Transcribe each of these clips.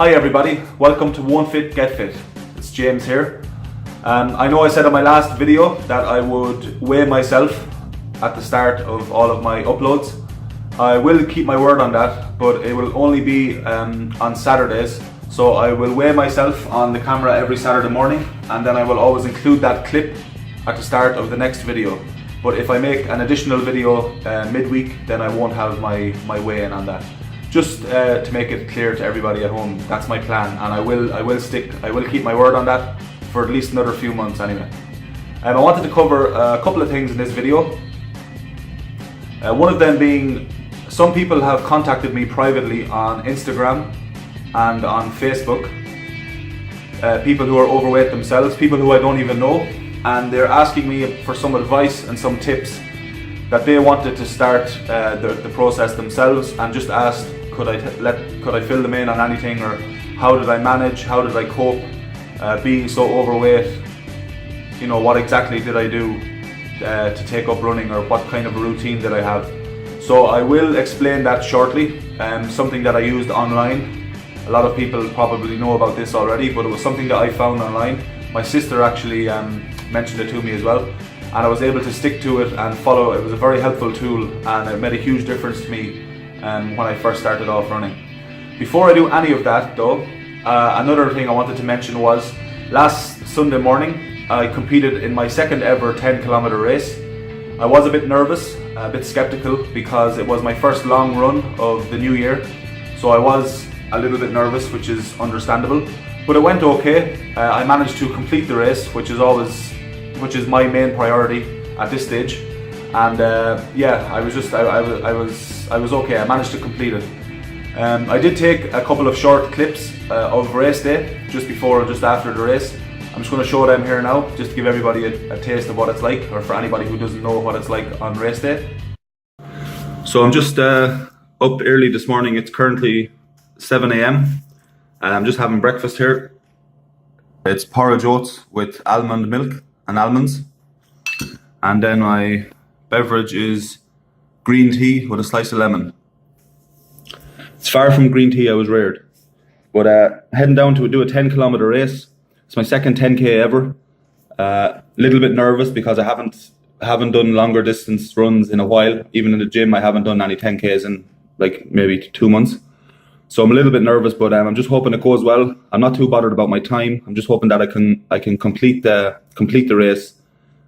Hi everybody, welcome to Won't Fit, Get Fit. It's James here. I know I said in my last video that I would weigh myself at the start of all of my uploads. I will keep my word on that, but it will only be on Saturdays. So I will weigh myself on the camera every Saturday morning, and then I will always include that clip at the start of the next video. But if I make an additional video midweek, then I won't have my weigh-in on that. Just to make it clear to everybody at home, that's my plan, and I will keep my word on that for at least another few months anyway. I wanted to cover a couple of things in this video. One of them being, some people have contacted me privately on Instagram and on Facebook. People who are overweight themselves, people who I don't even know, and they're asking me for some advice and some tips that they wanted to start the process themselves, and just asked could I fill them in on anything, or how did I manage, how did I cope being so overweight, you know, what exactly did I do to take up running, or what kind of a routine did I have. So I will explain that shortly, something that I used online. A lot of people probably know about this already, but it was something that I found online. My sister actually mentioned it to me as well, and I was able to stick to it and follow. It was a very helpful tool, and it made a huge difference to me when I first started off running. Before I do any of that though, another thing I wanted to mention was, last Sunday morning I competed in my second ever 10-kilometer race. I was a bit nervous, a bit skeptical, because it was my first long run of the new year, so I was a little bit nervous, which is understandable, but it went okay. I managed to complete the race, which is my main priority at this stage, and yeah, I was okay. I managed to complete it. I did take a couple of short clips of race day, just before and just after the race. I'm just going to show them here now, just to give everybody a taste of what it's like, or for anybody who doesn't know what it's like on race day. So I'm just up early this morning. It's currently 7 AM, and I'm just having breakfast here. It's porridge oats with almond milk and almonds, and then my beverage is green tea with a slice of lemon. It's far from green tea I was reared, but heading down to do a 10-kilometer race. It's my second 10k ever. Little bit nervous because I haven't done longer distance runs in a while. Even in the gym, I haven't done any 10ks in like maybe 2 months. So I'm a little bit nervous, but I'm just hoping it goes well. I'm not too bothered about my time. I'm just hoping that I can complete the race,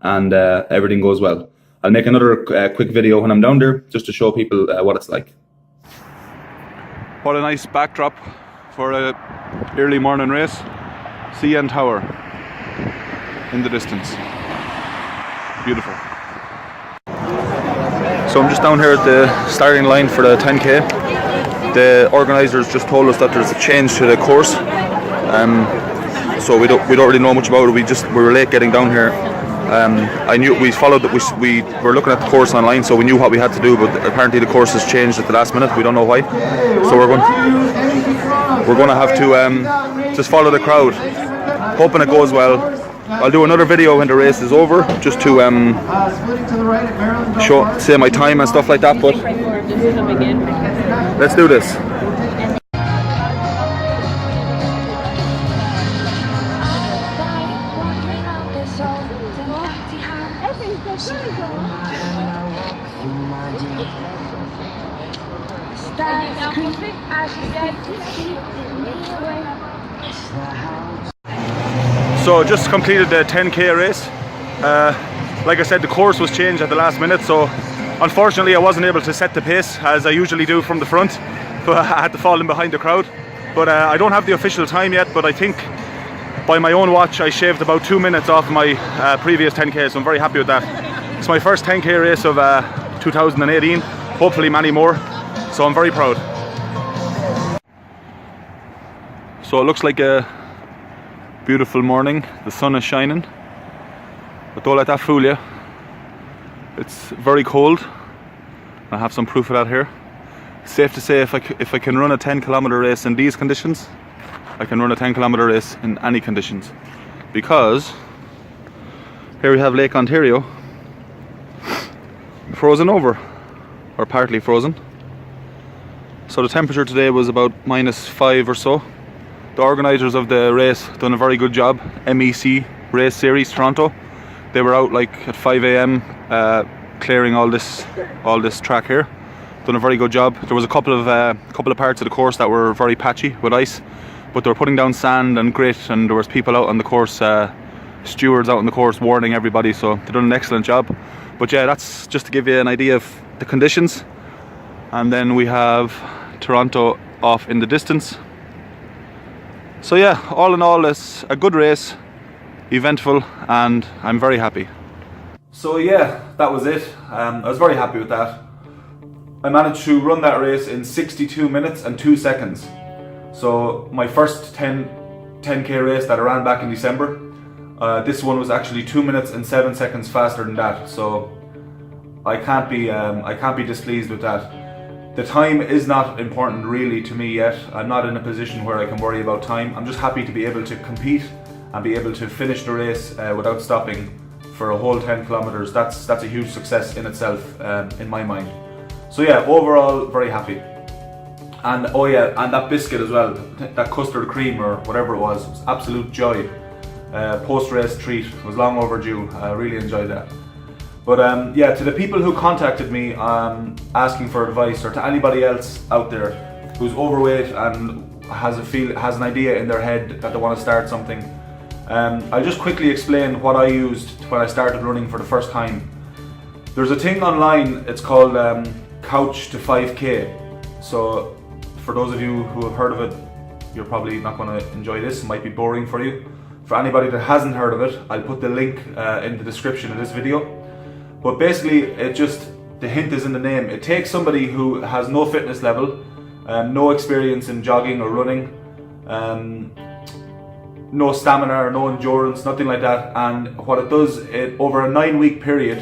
and everything goes well. I'll make another quick video when I'm down there, just to show people what it's like. What a nice backdrop for a early morning race. CN Tower in the distance. Beautiful. So I'm just down here at the starting line for the 10k. The organisers just told us that there's a change to the course, so we don't really know much about it. We were late getting down here. I knew we were looking at the course online, so we knew what we had to do, but apparently the course has changed at the last minute. We don't know why, so we're going to have to just follow the crowd, hoping it goes well. I'll do another video when the race is over, just to say my time and stuff like that, but let's do this. So just completed the 10k race. Like I said, the course was changed at the last minute, so unfortunately I wasn't able to set the pace as I usually do from the front, but I had to fall in behind the crowd. But I don't have the official time yet, but I think by my own watch I shaved about 2 minutes off my previous 10k, so I'm very happy with that. It's my first 10k race of 2018, hopefully many more, so I'm very proud. So it looks like a beautiful morning. The sun is shining, but don't let that fool you. It's very cold. I have some proof of that here. It's safe to say if I can run a 10-kilometer race in these conditions, I can run a 10-kilometer race in any conditions, because here we have Lake Ontario frozen over, or partly frozen. So the temperature today was about -5 or so, The organisers of the race done a very good job. MEC Race Series Toronto. They were out like at 5 a.m. Clearing all this track here. Done a very good job. There was a couple of parts of the course that were very patchy with ice, but they were putting down sand and grit, and there was people out on the course, stewards out on the course warning everybody. So they done an excellent job. But yeah, that's just to give you an idea of the conditions. And then we have Toronto off in the distance. So yeah, all in all, it's a good race, eventful, and I'm very happy. So yeah, that was it. I was very happy with that. I managed to run that race in 62 minutes and 2 seconds. So my first 10k race that I ran back in December, this one was actually 2 minutes and 7 seconds faster than that. So I can't be displeased with that. The time is not important really to me yet. I'm not in a position where I can worry about time. I'm just happy to be able to compete and be able to finish the race without stopping for a whole 10 kilometers. That's a huge success in itself, in my mind. So yeah, overall very happy. And oh yeah, and that biscuit as well, that custard cream or whatever it was absolute joy. Post-race treat, it was long overdue. I really enjoyed that. But yeah, to the people who contacted me asking for advice, or to anybody else out there who's overweight and has an idea in their head that they want to start something, I'll just quickly explain what I used when I started running for the first time. There's a thing online, it's called Couch to 5K. So for those of you who have heard of it, you're probably not going to enjoy this, it might be boring for you. For anybody that hasn't heard of it, I'll put the link in the description of this video. But basically, the hint is in the name. It takes somebody who has no fitness level, no experience in jogging or running, no stamina or no endurance, nothing like that. And what it does, over a 9-week period,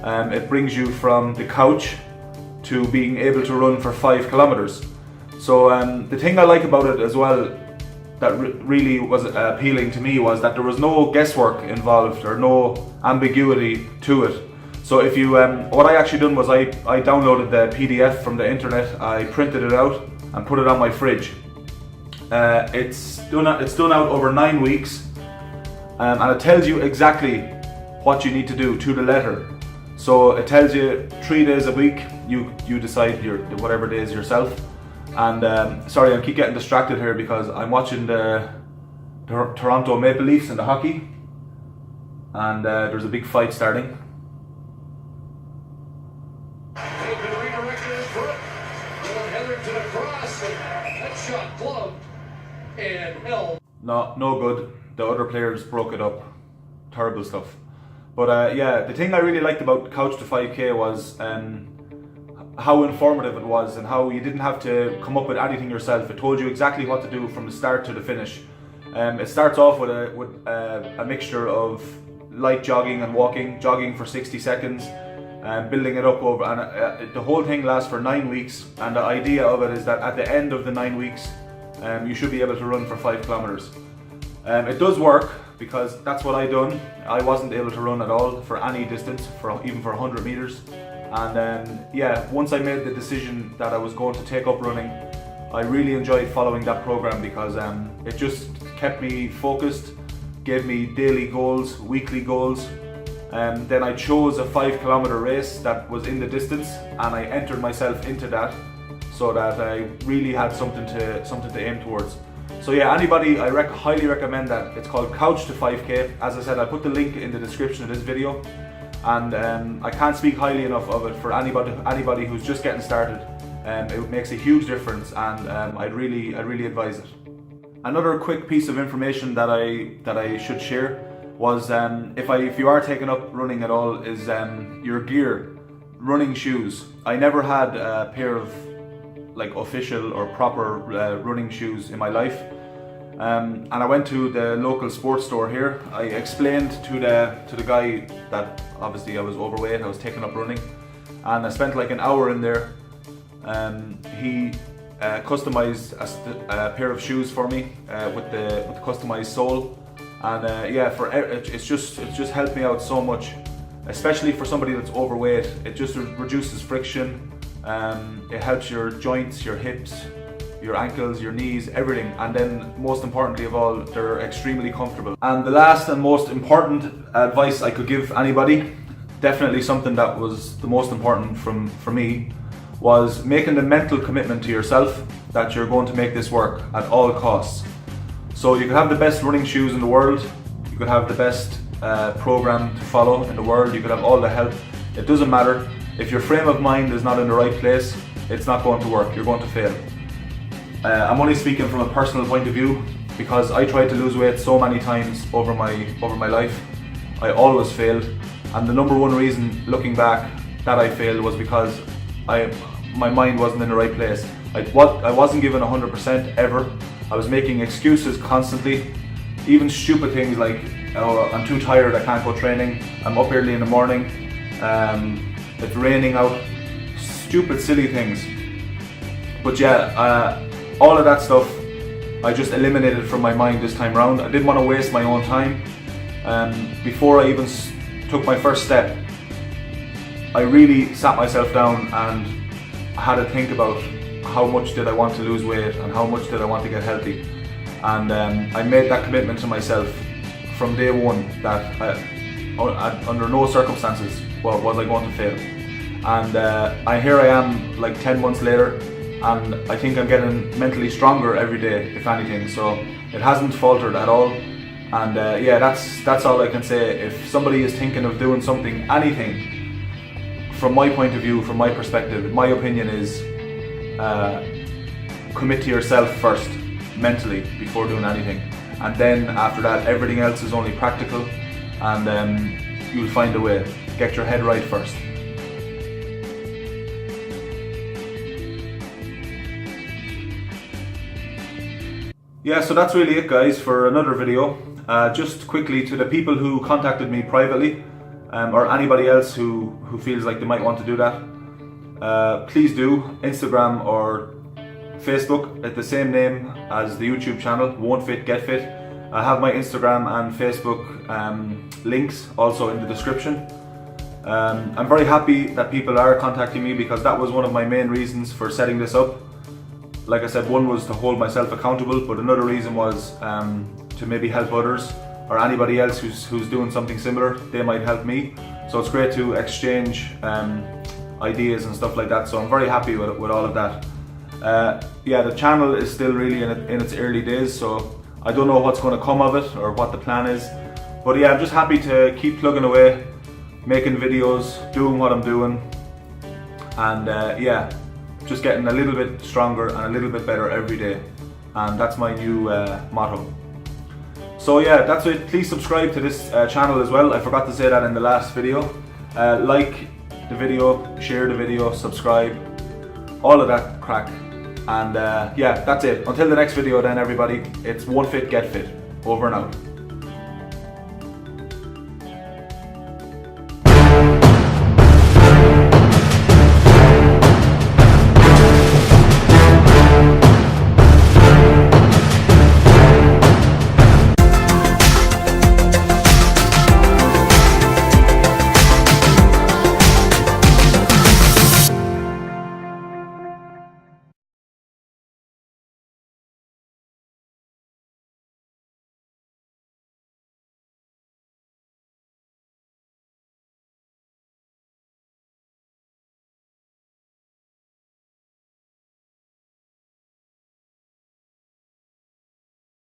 it brings you from the couch to being able to run for 5 kilometers. So the thing I like about it as well, that really was appealing to me, was that there was no guesswork involved or no ambiguity to it. So if you, what I actually done was I downloaded the PDF from the internet, I printed it out and put it on my fridge. It's done out over 9 weeks, and it tells you exactly what you need to do to the letter. So it tells you 3 days a week, you decide whatever days yourself. And sorry, I keep getting distracted here because I'm watching the Toronto Maple Leafs in the hockey, and there's a big fight starting. No good. The other players broke it up. Terrible stuff. But yeah, the thing I really liked about Couch to 5K was how informative it was, and how you didn't have to come up with anything yourself. It told you exactly what to do from the start to the finish. It starts off with a mixture of light jogging and walking, jogging for 60 seconds, building it up over, and the whole thing lasts for 9 weeks. And the idea of it is that at the end of the 9 weeks, you should be able to run for 5 kilometers. It does work, because that's what I done. I wasn't able to run at all for any distance, even for 100 meters. And yeah, once I made the decision that I was going to take up running, I really enjoyed following that program, because it just kept me focused, gave me daily goals, weekly goals. Then I chose a 5 kilometer race that was in the distance, and I entered myself into that, so that I really had something to aim towards. So yeah, anybody, I highly recommend that. It's called Couch to 5K. As I said, I put the link in the description of this video, and I can't speak highly enough of it for anybody who's just getting started. It makes a huge difference, and I'd really advise it. Another quick piece of information that I should share was if you are taking up running at all, is your gear, running shoes. I never had a pair of like official or proper running shoes in my life, and I went to the local sports store here. I explained to the guy that obviously I was overweight, I was taking up running, and I spent like an hour in there. He customized a pair of shoes for me with the customized sole, and yeah, it's just helped me out so much, especially for somebody that's overweight. It just reduces friction. It helps your joints, your hips, your ankles, your knees, everything. And then most importantly of all, they're extremely comfortable. And the last and most important advice I could give anybody, definitely something that was the most important for me, was making the mental commitment to yourself that you're going to make this work at all costs. So you could have the best running shoes in the world, you could have the best program to follow in the world, you could have all the help. It doesn't matter. If your frame of mind is not in the right place, it's not going to work, you're going to fail. I'm only speaking from a personal point of view because I tried to lose weight so many times over my life. I always failed, and the number one reason looking back that I failed was because my mind wasn't in the right place. I wasn't given 100% ever. I was making excuses constantly, even stupid things like, oh, I'm too tired, I can't go training, I'm up early in the morning, it's raining out, stupid silly things. But yeah, all of that stuff I just eliminated from my mind this time round. I didn't want to waste my own time. Before I even took my first step, I really sat myself down and had to think about how much did I want to lose weight and how much did I want to get healthy. And I made that commitment to myself from day one that under no circumstances was I going to fail. And here I am like 10 months later, and I think I'm getting mentally stronger every day, if anything. So it hasn't faltered at all. And yeah, that's all I can say. If somebody is thinking of doing something, anything, from my point of view, from my perspective, my opinion is commit to yourself first, mentally, before doing anything. And then after that, everything else is only practical, and you'll find a way. Get your head right first. Yeah, so that's really it, guys, for another video. Just quickly, to the people who contacted me privately, or anybody else who feels like they might want to do that, please do. Instagram or Facebook at the same name as the YouTube channel, Won't Fit Get Fit. I have my Instagram and Facebook links also in the description. I'm very happy that people are contacting me because that was one of my main reasons for setting this up. Like I said, one was to hold myself accountable, but another reason was to maybe help others or anybody else who's doing something similar. They might help me. So it's great to exchange ideas and stuff like that. So I'm very happy with all of that. Yeah, the channel is still really in its early days, so I don't know what's going to come of it or what the plan is. But yeah, I'm just happy to keep plugging away, making videos, doing what I'm doing, and yeah, just getting a little bit stronger and a little bit better every day. And that's my new motto. So yeah, that's it. Please subscribe to this channel as well. I forgot to say that in the last video. Like the video, share the video, subscribe, all of that crack. And yeah, that's it. Until the next video then, everybody, it's Won't Fit Get Fit. Over and out.